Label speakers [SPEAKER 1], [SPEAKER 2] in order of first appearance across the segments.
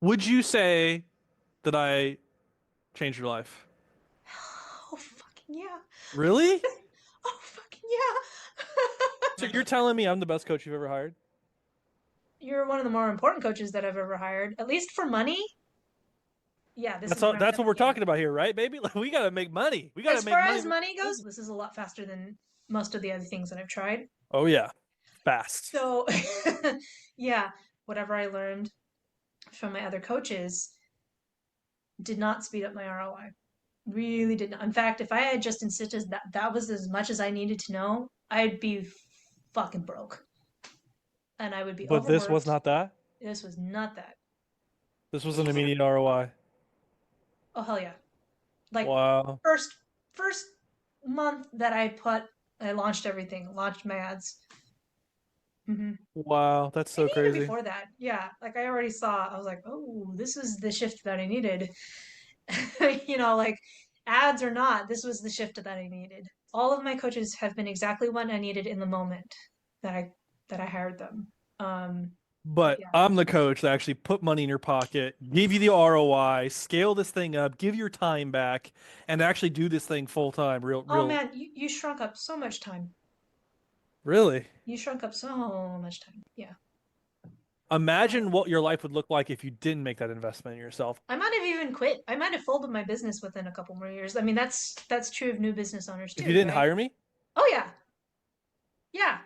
[SPEAKER 1] Would you say that I changed your life?
[SPEAKER 2] Oh, fucking yeah.
[SPEAKER 1] Really?
[SPEAKER 2] Oh, fucking yeah.
[SPEAKER 1] So you're telling me I'm the best coach you've ever hired?
[SPEAKER 2] You're one of the more important coaches that I've ever hired, at least for money. Yeah, this
[SPEAKER 1] That's
[SPEAKER 2] is
[SPEAKER 1] all,
[SPEAKER 2] round
[SPEAKER 1] that's
[SPEAKER 2] up.
[SPEAKER 1] what we're
[SPEAKER 2] Yeah.
[SPEAKER 1] talking about here, right, baby? Like, we gotta make money. We gotta
[SPEAKER 2] As
[SPEAKER 1] make
[SPEAKER 2] far
[SPEAKER 1] money.
[SPEAKER 2] as money goes, this is a lot faster than most of the other things that I've tried.
[SPEAKER 1] Oh yeah, fast.
[SPEAKER 2] So, yeah, whatever I learned from my other coaches did not speed up my ROI. Really did not. In fact, if I had just insisted that that was as much as I needed to know, I'd be fucking broke and I would be
[SPEAKER 1] But this was
[SPEAKER 2] overworked.
[SPEAKER 1] not that.
[SPEAKER 2] This was not that.
[SPEAKER 1] This was an immediate ROI.
[SPEAKER 2] Oh, hell yeah. Like,
[SPEAKER 1] Wow.
[SPEAKER 2] first, first month that I launched everything, launched my ads. hmm
[SPEAKER 1] Wow, that's
[SPEAKER 2] And
[SPEAKER 1] so
[SPEAKER 2] even
[SPEAKER 1] crazy.
[SPEAKER 2] before that, yeah, like I already saw, I was like, oh, this is the shift that I needed. Like ads or not, this was the shift that I needed. All of my coaches have been exactly what I needed in the moment that I hired them. Um,
[SPEAKER 1] But
[SPEAKER 2] yeah.
[SPEAKER 1] I'm the coach that actually put money in your pocket, give you the ROI, scale this thing up, give your time back, and actually do this thing full time.
[SPEAKER 2] Oh
[SPEAKER 1] Real,
[SPEAKER 2] man, you shrunk up so much time.
[SPEAKER 1] really.
[SPEAKER 2] You shrunk up so much time. Yeah.
[SPEAKER 1] Imagine what your life would look like if you didn't make that investment in yourself.
[SPEAKER 2] I might have even quit. I might have folded my business within a couple more years. I mean, that's true of new business owners
[SPEAKER 1] If you
[SPEAKER 2] too,
[SPEAKER 1] didn't
[SPEAKER 2] right?
[SPEAKER 1] hire me,
[SPEAKER 2] Oh yeah. Yeah.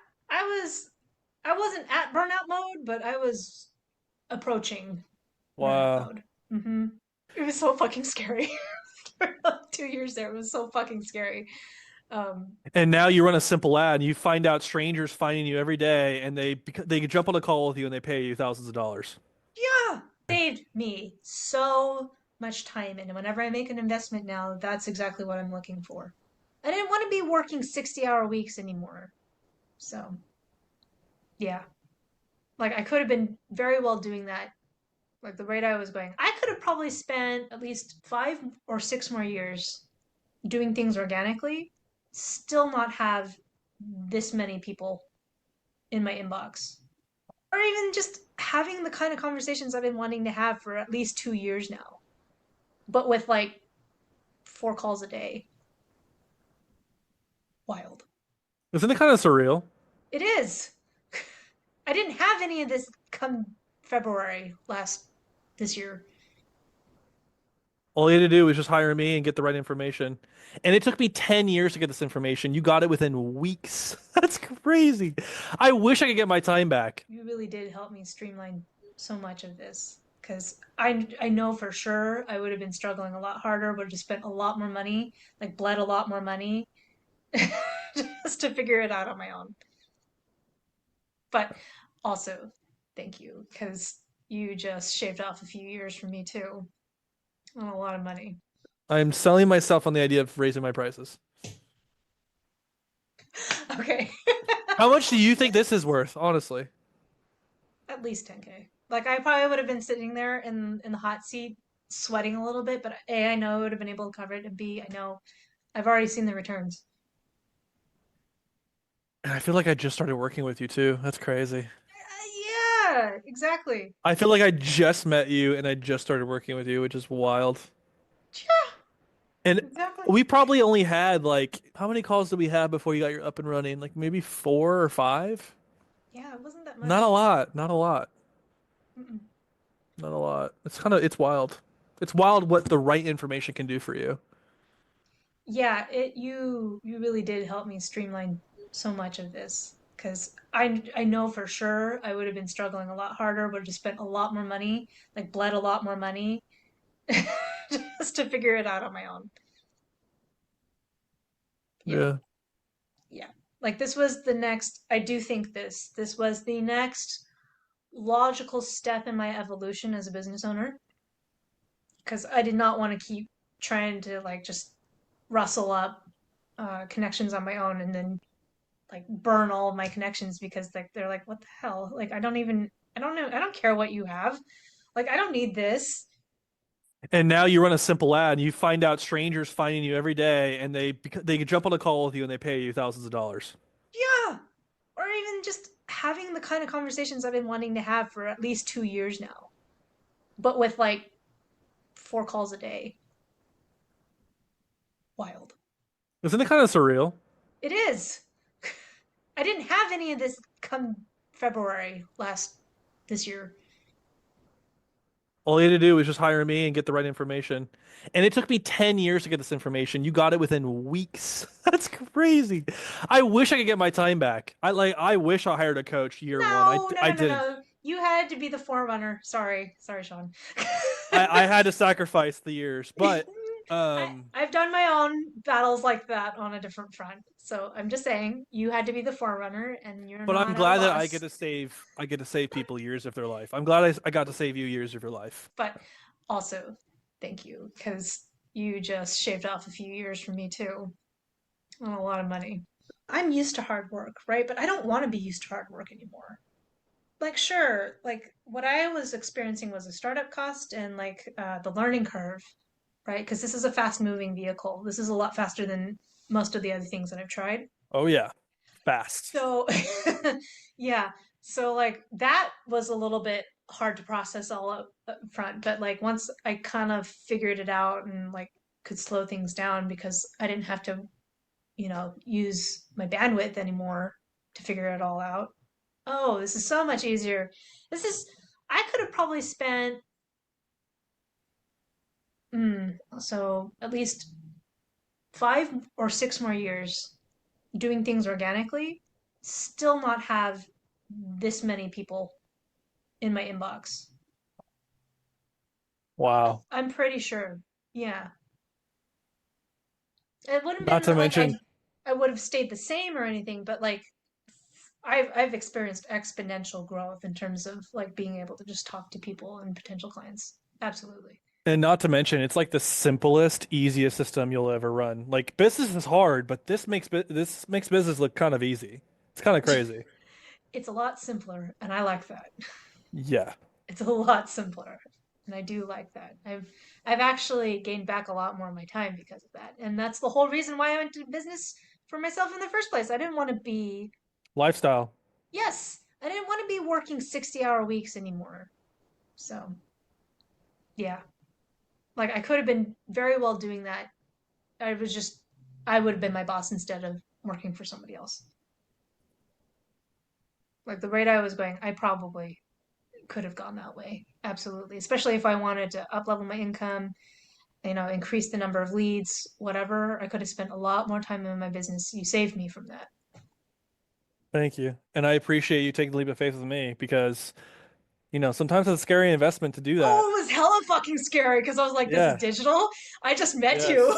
[SPEAKER 2] I wasn't at burnout mode, but I was approaching burnout
[SPEAKER 1] wow.
[SPEAKER 2] mode. It was so fucking scary. For like 2 years there, it was so fucking scary. Um,
[SPEAKER 1] And now you run a simple ad, and you find out strangers finding you every day, and they jump on a call with you and they pay you thousands of dollars.
[SPEAKER 2] yeah, saved me so much time. And whenever I make an investment now, that's exactly what I'm looking for. I didn't want to be working 60-hour weeks anymore. So, yeah. Like I could have been very well doing that, like the rate I was going. I could have probably spent at least 5 or 6 more years doing things organically, still not have this many people in my inbox. Or even just having the kind of conversations I've been wanting to have for at least 2 years now, but with like 4 calls a day. Wild.
[SPEAKER 1] Isn't it kind of surreal?
[SPEAKER 2] It is. I didn't have any of this come February this year.
[SPEAKER 1] All you had to do was just hire me and get the right information. And it took me 10 years to get this information. You got it within weeks. That's crazy. I wish I could get my time back.
[SPEAKER 2] You really did help me streamline so much of this because I know for sure I would have been struggling a lot harder, would have just spent a lot more money, like bled a lot more money just to figure it out on my own. But also, thank you because you just shaved off a few years from me too, and a lot of money.
[SPEAKER 1] I'm selling myself on the idea of raising my prices.
[SPEAKER 2] Okay,
[SPEAKER 1] How much do you think this is worth, honestly?
[SPEAKER 2] at least 10K. Like I probably would have been sitting there in the hot seat, sweating a little bit, but A, I know I would have been able to cover it, and B, I know I've already seen the returns.
[SPEAKER 1] And I feel like I just started working with you too. That's crazy.
[SPEAKER 2] Yeah, exactly.
[SPEAKER 1] I feel like I just met you and I just started working with you, which is wild.
[SPEAKER 2] Yeah,
[SPEAKER 1] And
[SPEAKER 2] exactly.
[SPEAKER 1] we probably only had like, how many calls did we have before you got your up and running? Like maybe four or five?
[SPEAKER 2] Yeah, it wasn't that
[SPEAKER 1] Not a
[SPEAKER 2] much.
[SPEAKER 1] lot. Not a lot.
[SPEAKER 2] Mm-mm.
[SPEAKER 1] Not a lot. It's wild. It's wild what the right information can do for you.
[SPEAKER 2] Yeah, it you really did help me streamline so much of this because I know for sure I would have been struggling a lot harder, would have just spent a lot more money, like bled a lot more money just to figure it out on my own. Yeah,
[SPEAKER 1] Yeah.
[SPEAKER 2] yeah. Like this was the next, I do think this was the next logical step in my evolution as a business owner because I did not want to keep trying to like just rustle up connections on my own and then like burn all of my connections because like they're like, what the hell? Like I don't know, I don't care what you have. Like I don't need this.
[SPEAKER 1] And now you run a simple ad and you find out strangers finding you every day and they jump on a call with you and they pay you thousands of dollars.
[SPEAKER 2] Yeah. Or even just having the kind of conversations I've been wanting to have for at least 2 years now. but with like 4 calls a day. Wild.
[SPEAKER 1] Isn't it kind of surreal?
[SPEAKER 2] It is. I didn't have any of this come February this year.
[SPEAKER 1] All you had to do was just hire me and get the right information. And it took me 10 years to get this information. You got it within weeks. That's crazy. I wish I could get my time back. I wish I hired a coach year one.
[SPEAKER 2] No, no,
[SPEAKER 1] I
[SPEAKER 2] no, no,
[SPEAKER 1] didn't.
[SPEAKER 2] no. You had to be the forerunner. Sorry, Sean.
[SPEAKER 1] I had to sacrifice the years, but um
[SPEAKER 2] I've done my own battles like that on a different front. So I'm just saying, you had to be the forerunner, and you're
[SPEAKER 1] but I'm
[SPEAKER 2] not at a
[SPEAKER 1] glad that
[SPEAKER 2] loss.
[SPEAKER 1] I get to save people years of their life. I'm glad I got to save you years of your life.
[SPEAKER 2] But also, thank you, because you just shaved off a few years from me too. And a lot of money. I'm used to hard work, right? But I don't want to be used to hard work anymore. Like, sure, like what I was experiencing was a startup cost and like the learning curve, right? Because this is a fast moving vehicle. This is a lot faster than most of the other things that I've tried.
[SPEAKER 1] Oh yeah. Fast.
[SPEAKER 2] So, yeah. So, like, that was a little bit hard to process all up front. But, like, once I kind of figured it out and, like, could slow things down because I didn't have to, use my bandwidth anymore to figure it all out. Oh, this is so much easier. I could have probably spent, so at least 5 or 6 more years doing things organically, still not have this many people in my inbox.
[SPEAKER 1] Wow.
[SPEAKER 2] I'm pretty sure. Yeah. It wouldn't have
[SPEAKER 1] Not
[SPEAKER 2] been
[SPEAKER 1] to
[SPEAKER 2] like
[SPEAKER 1] mention,
[SPEAKER 2] I would have stayed the same or anything, but like I've experienced exponential growth in terms of like being able to just talk to people and potential clients. Absolutely.
[SPEAKER 1] it's like the simplest, easiest system you'll ever run. Like business is hard, but this makes business look kind of easy. It's kind of crazy.
[SPEAKER 2] It's a lot simpler, and I like that.
[SPEAKER 1] Yeah.
[SPEAKER 2] It's a lot simpler. And I do like that. I've actually gained back a lot more of my time because of that. And that's the whole reason why I went to business for myself in the first place. I didn't want to be,
[SPEAKER 1] Lifestyle.
[SPEAKER 2] yes, I didn't want to be working 60-hour weeks anymore. So, yeah. Like I could have been very well doing that. I was just I would have been my boss instead of working for somebody else. Like the rate I was going, I probably could have gone that way. Absolutely. Especially if I wanted to up level my income, increase the number of leads, whatever. I could have spent a lot more time in my business. You saved me from that.
[SPEAKER 1] Thank you. And I appreciate you taking the leap of faith with me because, sometimes it's a scary investment to do that.
[SPEAKER 2] Oh, it was hella fucking scary because I was like, this is
[SPEAKER 1] Yeah.
[SPEAKER 2] digital. I just met you.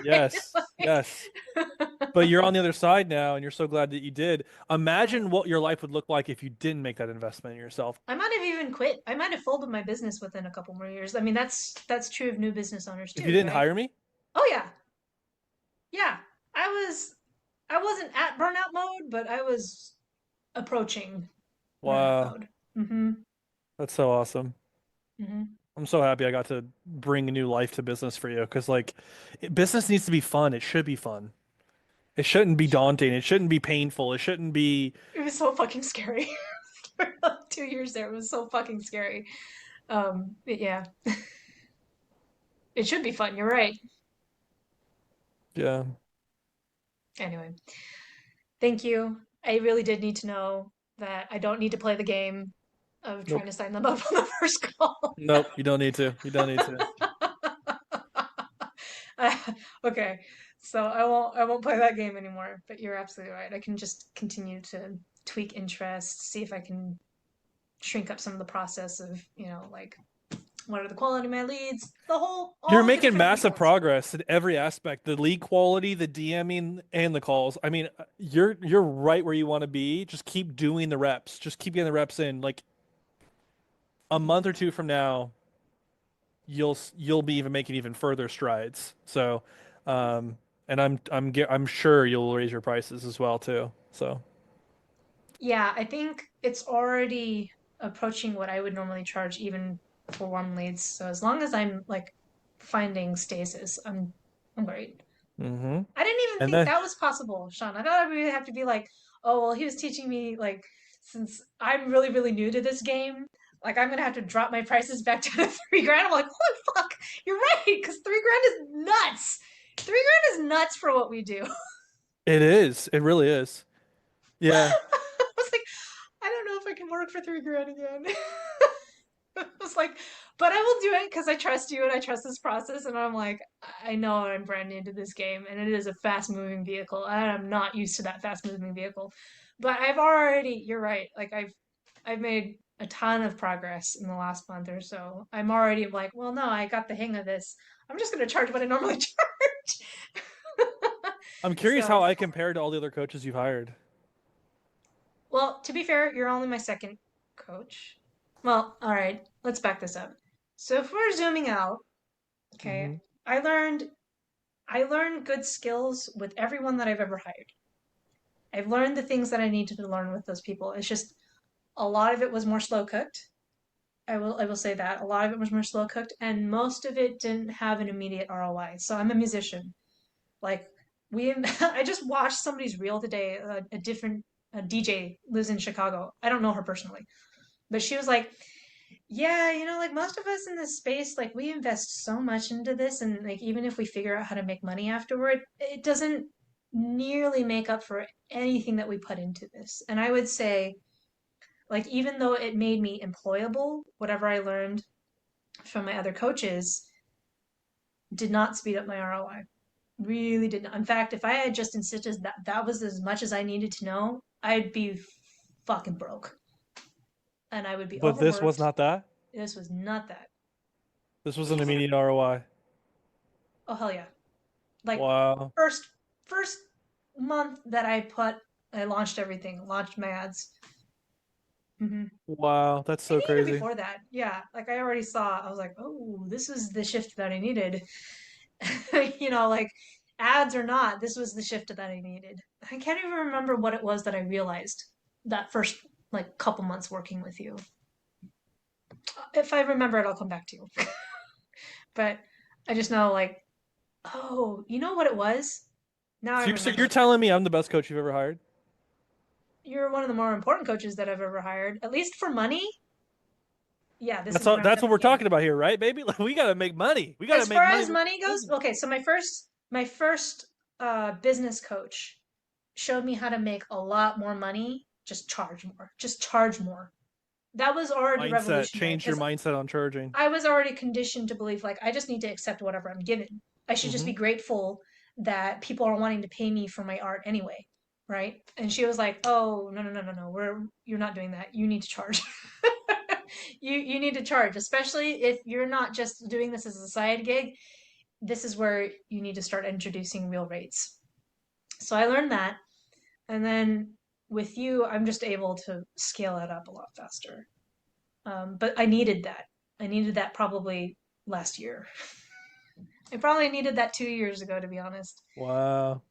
[SPEAKER 1] Yes.
[SPEAKER 2] Right?
[SPEAKER 1] Yes. Yes. But you're on the other side now and you're so glad that you did. Imagine what your life would look like if you didn't make that investment in yourself.
[SPEAKER 2] I might have even quit. I might have folded my business within a couple more years. I mean, that's true of new business owners
[SPEAKER 1] If you
[SPEAKER 2] too,
[SPEAKER 1] didn't
[SPEAKER 2] right?
[SPEAKER 1] hire me?
[SPEAKER 2] Oh yeah. Yeah. I wasn't at burnout mode, but I was approaching burnout
[SPEAKER 1] Wow.
[SPEAKER 2] mode. Mm-hmm.
[SPEAKER 1] That's so awesome.
[SPEAKER 2] Mm-hmm.
[SPEAKER 1] I'm so happy I got to bring a new life to business for you because, like, business needs to be fun. It should be fun. It shouldn't be daunting. It shouldn't be painful. It shouldn't be.
[SPEAKER 2] It was so fucking scary. For like 2 years there, it was so fucking scary. But yeah, it should be fun. You're right.
[SPEAKER 1] Yeah.
[SPEAKER 2] Anyway, thank you. I really did need to know that I don't need to play the game of trying
[SPEAKER 1] Nope.
[SPEAKER 2] to sign them up on the first call.
[SPEAKER 1] Nope. You don't need to. You don't need to.
[SPEAKER 2] Okay, so I won't play that game anymore. But you're absolutely right. I can just continue to tweak interests, see if I can shrink up some of the process of, like what are the quality of my leads,
[SPEAKER 1] You're
[SPEAKER 2] all of the
[SPEAKER 1] making
[SPEAKER 2] different
[SPEAKER 1] massive
[SPEAKER 2] details.
[SPEAKER 1] progress in every aspect, the lead quality, the DMing, and the calls. I mean, you're right where you want to be. Just keep doing the reps. Just keep getting the reps in. Like a month or two from now, you'll be even making even further strides. So, and I'm sure you'll raise your prices as well too. So,
[SPEAKER 2] Yeah, I think it's already approaching what I would normally charge even for warm leads. So as long as I'm like finding stasis, I'm great.
[SPEAKER 1] hmm
[SPEAKER 2] I didn't even
[SPEAKER 1] and
[SPEAKER 2] think
[SPEAKER 1] then
[SPEAKER 2] that was possible, Sean. I thought I would have to be like, oh well, he was teaching me like since I'm really, really new to this game. Like I'm gonna have to drop my prices back down to 3 grand. I'm like, holy fuck, you're right, because 3 grand is nuts. 3 grand is nuts for what we do.
[SPEAKER 1] It is. It really is. Yeah.
[SPEAKER 2] I was like, I don't know if I can work for 3 grand again. I was like, but I will do it because I trust you and I trust this process. And I'm like, I know I'm brand new to this game and it is a fast moving vehicle. And I'm not used to that fast moving vehicle. But I've already, you're right. Like I've made a ton of progress in the last month or so. I'm already like, well, no, I got the hang of this. I'm just going to charge what I normally charge.
[SPEAKER 1] I'm curious how
[SPEAKER 2] So,
[SPEAKER 1] I compare to all the other coaches you've hired.
[SPEAKER 2] well, to be fair, you're only my second coach. Well, all right, let's back this up. So if we're zooming out, okay,
[SPEAKER 1] Hmm.
[SPEAKER 2] I learned I learned good skills with everyone that I've ever hired. I've learned the things that I needed to learn with those people. It's just a lot of it was more slow cooked. I will say that a lot of it was more slow cooked, and most of it didn't have an immediate ROI. So I'm a musician. Like we, I just watched somebody's reel today. A different a DJ lives in Chicago. I don't know her personally, but she was like, yeah, like most of us in this space, like we invest so much into this, and like even if we figure out how to make money afterward, it doesn't nearly make up for anything that we put into this. And I would say, like, even though it made me employable, whatever I learned from my other coaches did not speed up my ROI. Really did not. In fact, if I had just insisted that that was as much as I needed to know, I'd be fucking broke and I would be
[SPEAKER 1] But this was
[SPEAKER 2] overworked.
[SPEAKER 1] not that.
[SPEAKER 2] This was not that.
[SPEAKER 1] This was an immediate ROI.
[SPEAKER 2] Oh hell yeah. Like
[SPEAKER 1] Wow.
[SPEAKER 2] first month that I launched everything, launched my ads. Hmm.
[SPEAKER 1] Wow. That's
[SPEAKER 2] And
[SPEAKER 1] so
[SPEAKER 2] even
[SPEAKER 1] crazy.
[SPEAKER 2] before that, yeah, like I already saw, I was like, oh, this is the shift that I needed. Like ads or not, this was the shift that I needed. I can't even remember what it was that I realized that first like couple months working with you. If I remember it, I'll come back to you. But I just know like, oh, you know what it was? Now I
[SPEAKER 1] So you're
[SPEAKER 2] remember.
[SPEAKER 1] telling me I'm the best coach you've ever hired?
[SPEAKER 2] You're one of the more important coaches that I've ever hired, at least for money. Yeah, this
[SPEAKER 1] That's
[SPEAKER 2] is
[SPEAKER 1] all,
[SPEAKER 2] where I'm
[SPEAKER 1] that's what
[SPEAKER 2] coming
[SPEAKER 1] we're
[SPEAKER 2] in.
[SPEAKER 1] talking about here, right, baby? Like, we gotta make money. We gotta
[SPEAKER 2] As
[SPEAKER 1] make
[SPEAKER 2] far
[SPEAKER 1] money
[SPEAKER 2] as
[SPEAKER 1] with
[SPEAKER 2] money
[SPEAKER 1] this
[SPEAKER 2] goes,
[SPEAKER 1] business.
[SPEAKER 2] okay, so my first business coach showed me how to make a lot more money. Just charge more. Just charge more. That was already
[SPEAKER 1] Mindset.
[SPEAKER 2] revolutionary
[SPEAKER 1] Change your
[SPEAKER 2] because
[SPEAKER 1] mindset on charging.
[SPEAKER 2] I was already conditioned to believe like I just need to accept whatever I'm given. I should just
[SPEAKER 1] Hmm.
[SPEAKER 2] be grateful that people are wanting to pay me for my art anyway, right? And she was like, "Oh, no, no, no, no, no. You're not doing that. You need to charge. You need to charge, especially if you're not just doing this as a side gig. This is where you need to start introducing real rates." So I learned that, and then with you, I'm just able to scale it up a lot faster. But I needed that. I needed that probably last year. I probably needed that 2 years ago, to be honest.
[SPEAKER 1] Wow.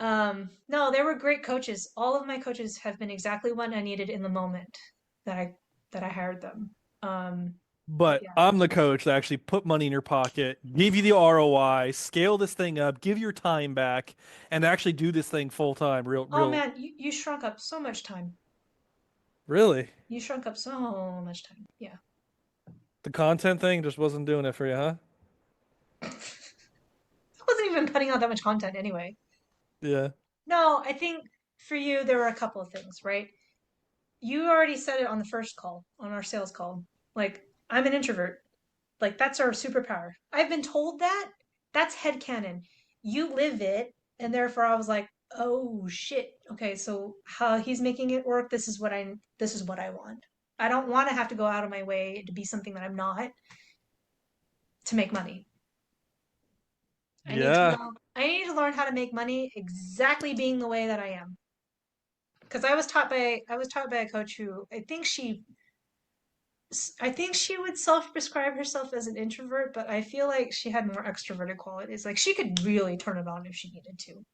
[SPEAKER 2] No, they were great coaches. All of my coaches have been exactly what I needed in the moment that I hired them. But
[SPEAKER 1] But
[SPEAKER 2] yeah.
[SPEAKER 1] I'm the coach that actually put money in your pocket, give you the ROI, scale this thing up, give your time back, and actually do this thing full time.
[SPEAKER 2] Oh
[SPEAKER 1] Real,
[SPEAKER 2] man, you shrunk up so much time.
[SPEAKER 1] really.
[SPEAKER 2] You shrunk up so much time. Yeah.
[SPEAKER 1] The content thing just wasn't doing it for you, huh?
[SPEAKER 2] I wasn't even putting out that much content anyway.
[SPEAKER 1] Yeah.
[SPEAKER 2] No, I think for you there were a couple of things, right? You already said it on the first call, on our sales call. Like, I'm an introvert. Like, that's our superpower. I've been told that. That's headcanon. You live it, and therefore I was like, oh shit. Okay, so how he's making it work, this is what I want. I don't want to have to go out of my way to be something that I'm not to make money. I need to
[SPEAKER 1] Yeah.
[SPEAKER 2] learn I need to learn how to make money exactly being the way that I am. Because I was taught by a coach who I think she would self-prescribe herself as an introvert, but I feel like she had more extroverted qualities. Like she could really turn it on if she needed to.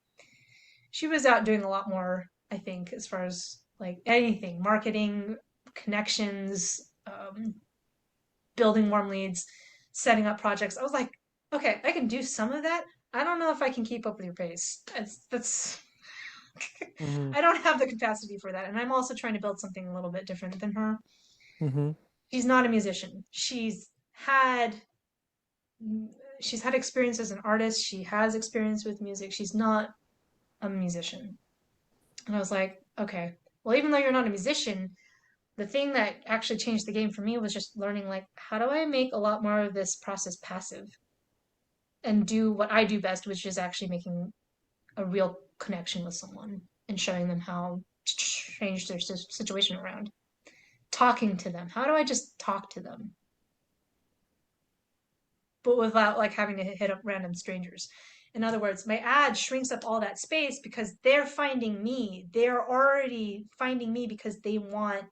[SPEAKER 2] She was out doing a lot more, I think, as far as like anything, marketing, connections, building warm leads, setting up projects. I was like, okay, I can do some of that. I don't know if I can keep up with your pace. That's
[SPEAKER 1] Hmm.
[SPEAKER 2] I don't have the capacity for that. And I'm also trying to build something a little bit different than her.
[SPEAKER 1] Hmm.
[SPEAKER 2] She's not a musician. She's had experience as an artist. She has experience with music. She's not a musician. And I was like, okay, well, even though you're not a musician, the thing that actually changed the game for me was just learning like, how do I make a lot more of this process passive and do what I do best, which is actually making a real connection with someone and showing them how to change their situation around. Talking to them. How do I just talk to them? But without like having to hit up random strangers. In other words, my ad shrinks up all that space because they're finding me. They're already finding me because they want,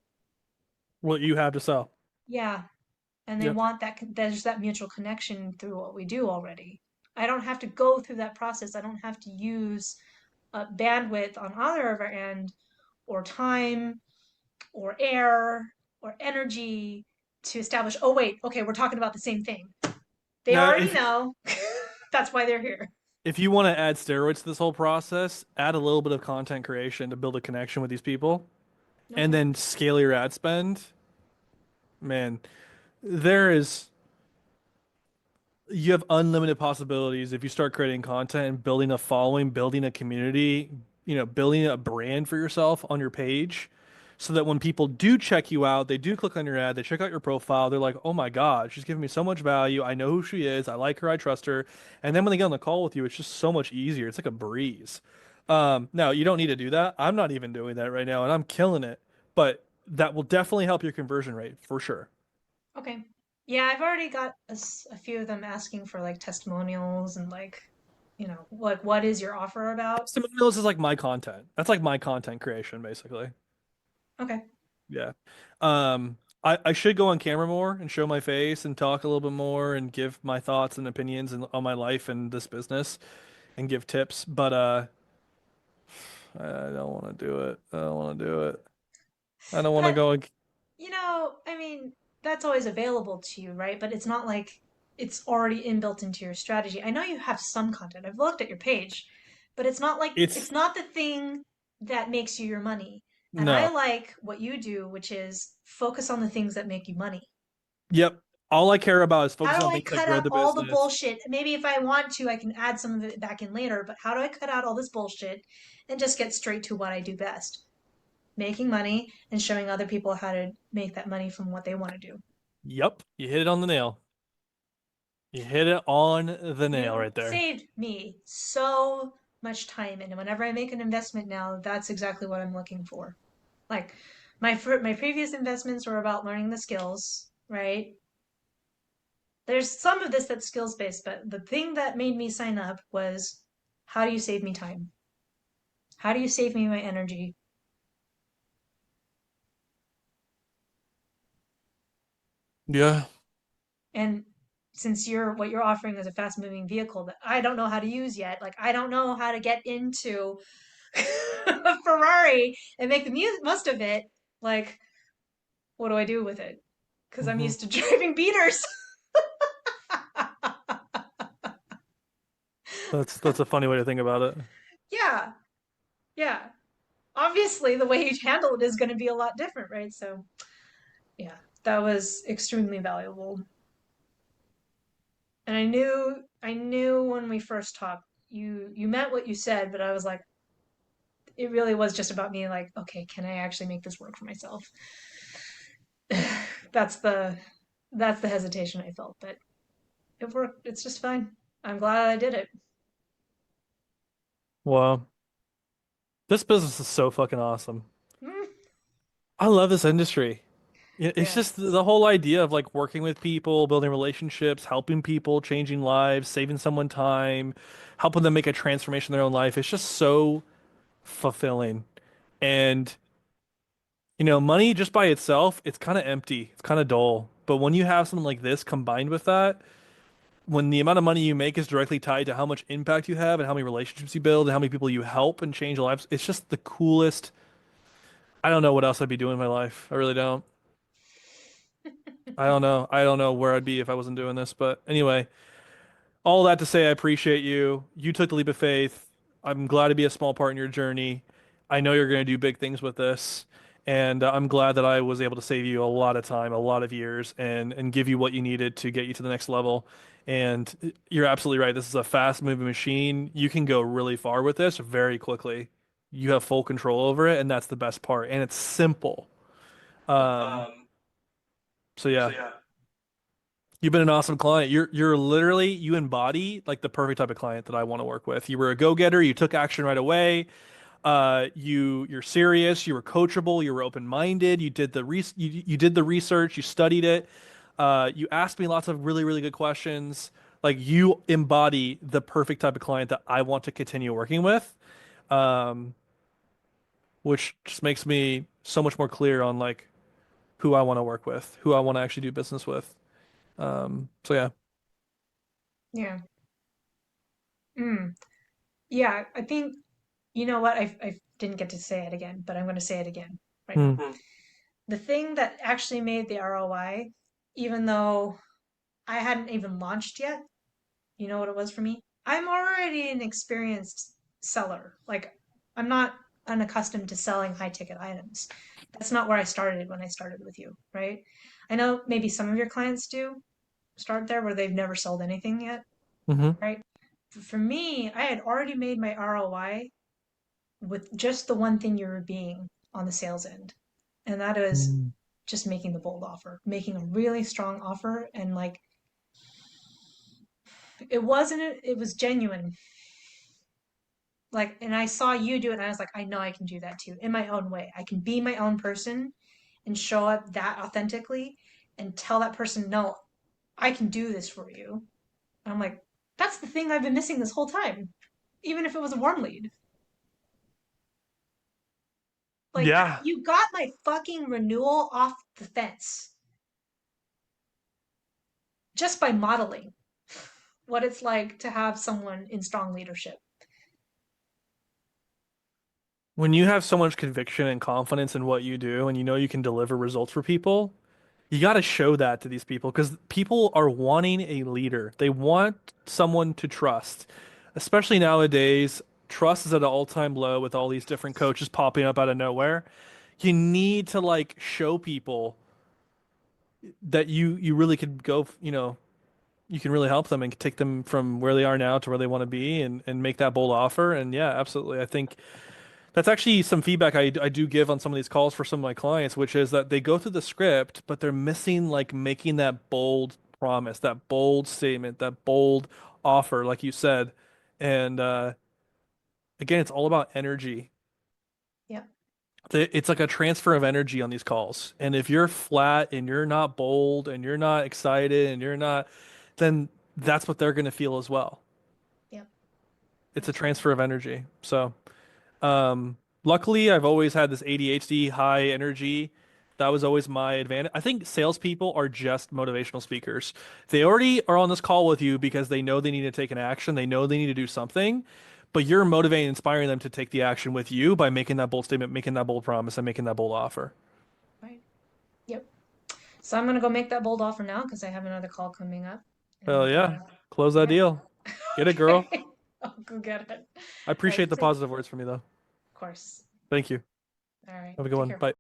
[SPEAKER 1] What you have to sell.
[SPEAKER 2] yeah, and they
[SPEAKER 1] Yep.
[SPEAKER 2] want that. There's that mutual connection through what we do already. I don't have to go through that process. I don't have to use bandwidth on either of our end, or time, or air, or energy to establish. Oh wait, okay, we're talking about the same thing. They
[SPEAKER 1] Now,
[SPEAKER 2] already know. That's why they're here.
[SPEAKER 1] if you want to add steroids to this whole process, add a little bit of content creation to build a connection with these people, and
[SPEAKER 2] Okay.
[SPEAKER 1] then scale your ad spend. Man, there is you have unlimited possibilities if you start creating content and building a following, building a community, building a brand for yourself on your page so that when people do check you out, they do click on your ad, they check out your profile, they're like, "Oh my God, she's giving me so much value. I know who she is. I like her. I trust her." And then when they get on the call with you, it's just so much easier. It's like a breeze. Now you don't need to do that. I'm not even doing that right now, and I'm killing it. But that will definitely help your conversion rate for sure.
[SPEAKER 2] Okay. Yeah, I've already got a few of them asking for like testimonials and like, like what is your offer about?
[SPEAKER 1] Testimonials is like my content. That's like my content creation, basically.
[SPEAKER 2] Okay.
[SPEAKER 1] Yeah. I should go on camera more and show my face and talk a little bit more and give my thoughts and opinions on my life and this business and give tips, but I don't want to do it. I don't want to do it. I don't want to
[SPEAKER 2] But,
[SPEAKER 1] go.
[SPEAKER 2] I mean, that's always available to you, right? But it's not like it's already inbuilt into your strategy. I know you have some content. I've looked at your page, but it's not like
[SPEAKER 1] It's
[SPEAKER 2] it's not the thing that makes you your money. And I
[SPEAKER 1] no.
[SPEAKER 2] like what you do, which is focus on the things that make you money.
[SPEAKER 1] Yep. All I care about is
[SPEAKER 2] How
[SPEAKER 1] focusing
[SPEAKER 2] do
[SPEAKER 1] on
[SPEAKER 2] I
[SPEAKER 1] things that
[SPEAKER 2] cut
[SPEAKER 1] grow
[SPEAKER 2] out
[SPEAKER 1] the
[SPEAKER 2] all the
[SPEAKER 1] business.
[SPEAKER 2] bullshit? Maybe if I want to, I can add some of it back in later, but how do I cut out all this bullshit and just get straight to what I do best? Making money and showing other people how to make that money from what they want to do.
[SPEAKER 1] Yep. You hit it on the nail. You hit it on the nail
[SPEAKER 2] You
[SPEAKER 1] right there.
[SPEAKER 2] saved me so much time, and whenever I make an investment now, that's exactly what I'm looking for. Like my previous investments were about learning the skills, right? There's some of this that's skills based, but the thing that made me sign up was how do you save me time? How do you save me my energy?
[SPEAKER 1] Yeah.
[SPEAKER 2] And since what you're offering is a fast moving vehicle that I don't know how to use yet, like I don't know how to get into a Ferrari and make the most of it, like what do I do with it? Because I'm
[SPEAKER 1] hmm
[SPEAKER 2] used to driving beaters.
[SPEAKER 1] That's a funny way to think about it.
[SPEAKER 2] Yeah, yeah. Obviously, the way you handle it is going to be a lot different, right? So, yeah, that was extremely valuable. And I knew when we first talked, you meant what you said, but I was like, it really was just about me like, okay, can I actually make this work for myself? that's the that's the hesitation I felt, but it worked. It's just fine. I'm glad I did it.
[SPEAKER 1] Wow. This business is so fucking awesome.
[SPEAKER 2] Mm,
[SPEAKER 1] I love this industry. It's just
[SPEAKER 2] yes.
[SPEAKER 1] the whole idea of like working with people, building relationships, helping people, changing lives, saving someone time, helping them make a transformation in their own life. It's just so fulfilling. And, money just by itself, it's kind of empty. It's kind of dull. But when you have something like this combined with that, when the amount of money you make is directly tied to how much impact you have and how many relationships you build and how many people you help and change lives, it's just the coolest. I don't know what else I'd be doing in my life. I really don't. I don't know. I don't know where I'd be if I wasn't doing this. But anyway, all that to say, I appreciate you. You took the leap of faith. I'm glad to be a small part in your journey. I know you're going to do big things with this. And I'm glad that I was able to save you a lot of time, a lot of years, and give you what you needed to get you to the next level. And you're absolutely right. This is a fast moving machine. You can go really far with this very quickly. You have full control over it, and that's the best part. And it's simple. Um, so yeah, you've been an awesome client. You're literally you embody like the perfect type of client that I want to work with. You were a go-getter. You took action right away. You're serious, you were coachable, you were open-minded, you did the research, you studied it. You asked me lots of really, really good questions. Like you embody the perfect type of client that I want to continue working with. Um, which just makes me so much more clear on like who I want to work with, who I want to actually do business with. So yeah.
[SPEAKER 2] Yeah. Mm. Yeah, I think you know what? I didn't get to say it again, but I'm going to say it again right now.
[SPEAKER 1] Hmm.
[SPEAKER 2] The thing that actually made the ROI, even though I hadn't even launched yet, you know what it was for me? I'm already an experienced seller. Like, I'm not unaccustomed to selling high ticket items. That's not where I started when I started with you, right? I know maybe some of your clients do start there where they've never sold anything yet,
[SPEAKER 1] Hmm.
[SPEAKER 2] right? For me, I had already made my ROI with just the one thing you were being on the sales end. And that is
[SPEAKER 1] Mm.
[SPEAKER 2] just making the bold offer, making a really strong offer. And like, it wasn't, it was genuine. Like, and I saw you do it and I was like, I know I can do that too in my own way. I can be my own person and show up that authentically and tell that person, no, I can do this for you. And I'm like, that's the thing I've been missing this whole time, even if it was a warm lead. Like,
[SPEAKER 1] Yeah.
[SPEAKER 2] you got my fucking renewal off the fence just by modeling what it's like to have someone in strong leadership.
[SPEAKER 1] When you have so much conviction and confidence in what you do and you know you can deliver results for people, you got to show that to these people because people are wanting a leader. They want someone to trust. Especially nowadays, trust is at an all-time low with all these different coaches popping up out of nowhere. You need to like show people that you really could go, you can really help them and take them from where they are now to where they want to be and make that bold offer. And yeah, absolutely. I think that's actually some feedback I do give on some of these calls for some of my clients, which is that they go through the script, but they're missing like making that bold promise, that bold statement, that bold offer, like you said. And again, it's all about energy.
[SPEAKER 2] Yeah,
[SPEAKER 1] It's like a transfer of energy on these calls. And if you're flat and you're not bold and you're not excited and you're not, then that's what they're going to feel as well.
[SPEAKER 2] yeah,
[SPEAKER 1] It's a
[SPEAKER 2] absolutely.
[SPEAKER 1] transfer of energy. So. Luckily, I've always had this ADHD, high energy. That was always my advantage. I think salespeople are just motivational speakers. They already are on this call with you because they know they need to take an action. They know they need to do something, but you're motivating, inspiring them to take the action with you by making that bold statement, making that bold promise, and making that bold offer.
[SPEAKER 2] Right. Yep. So I'm gonna go make that bold offer now because I have another call coming up.
[SPEAKER 1] Hell
[SPEAKER 2] And
[SPEAKER 1] yeah. Close that
[SPEAKER 2] yeah.
[SPEAKER 1] deal. Get it, girl.
[SPEAKER 2] Okay. I'll go get it.
[SPEAKER 1] I
[SPEAKER 2] All right.
[SPEAKER 1] appreciate the positive words from you, though.
[SPEAKER 2] Of course.
[SPEAKER 1] Thank you.
[SPEAKER 2] All right.
[SPEAKER 1] Have a good
[SPEAKER 2] Take
[SPEAKER 1] one.
[SPEAKER 2] care.
[SPEAKER 1] Bye.